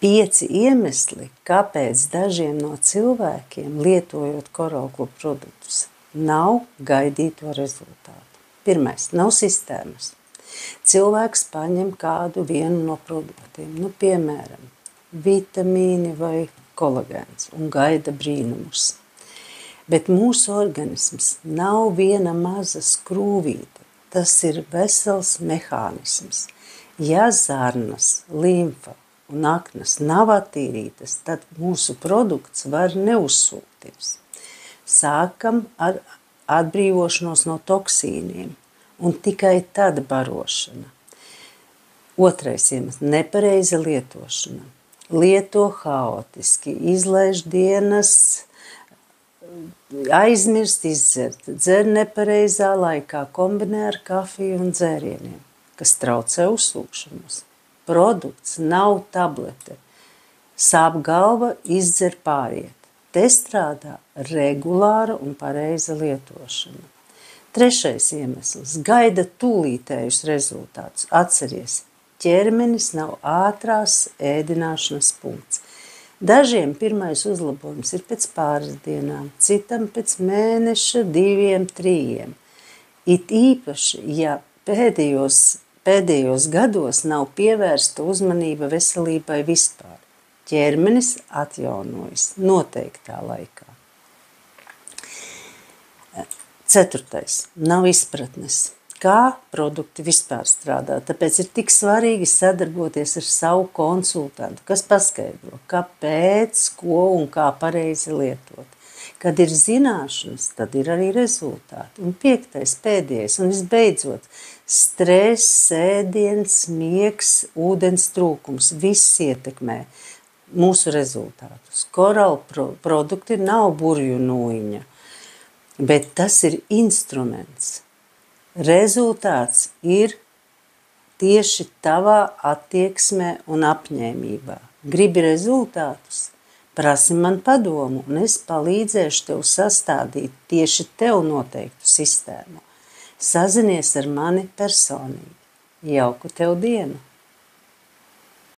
5 iemesli, kāpēc dažiem no cilvēkiem, lietojot Coral Club produktus, nav gaidīto rezultātu. Pirmais, nav sistēmas. Cilvēks paņem kādu vienu no produktiem, piemēram, vitamīni vai kolagēns un gaida brīnumus. Bet mūsu organisms nav viena maza skrūvīte, tas ir vesels mehānisms. Ja zarnas, limfa un aknas nav attīrītas, tad mūsu produkts var neuzsūkties. Sākam ar atbrīvošanos no toksīniem un tikai tad barošana. Otrais iemesls – nepareiza lietošana. Lieto haotiski, izlaiž dienas, aizmirst izdzert, dzer nepareizā laikā, kombinē ar kafiju un dzērieniem, kas traucē uzsūkšanos. Produkts nav tablete. Sāp galva, izdzer pāriet. Te strādā regulāra un pareiza lietošana. Trešais iemesls – gaida tūlītējus rezultātus. Atceries, ķermenis nav ātrās ēdināšanas punkts. Dažiem pirmais uzlabojums ir pēc pāris dienām, citam pēc mēneša, 2, 3. It īpaši, ja pēdējos gados nav pievērsta uzmanība veselībai vispār. Ķermenis atjaunojas noteiktā laikā. 4. Nav izpratnes, kā produkti vispār strādā. Tāpēc ir tik svarīgi sadarboties ar savu konsultantu, kas paskaidro, kāpēc, ko un kā pareizi lietot. Kad ir zināšanas, tad ir arī rezultāti. Un 5. pēdējais un visbeidzot, stress, ēdiens, miegs, ūdens trūkums, viss ietekmē mūsu rezultātus. Coral produkti nav burvju nūjiņa, bet tas ir instruments. Rezultāts ir tieši tavā attieksmē un apņēmībā. Gribi rezultātus? Prasi man padomu, un es palīdzēšu tev sastādīt tieši tev noteiktu sistēmu. Sazinies ar mani personīgi. Jauku tev dienu!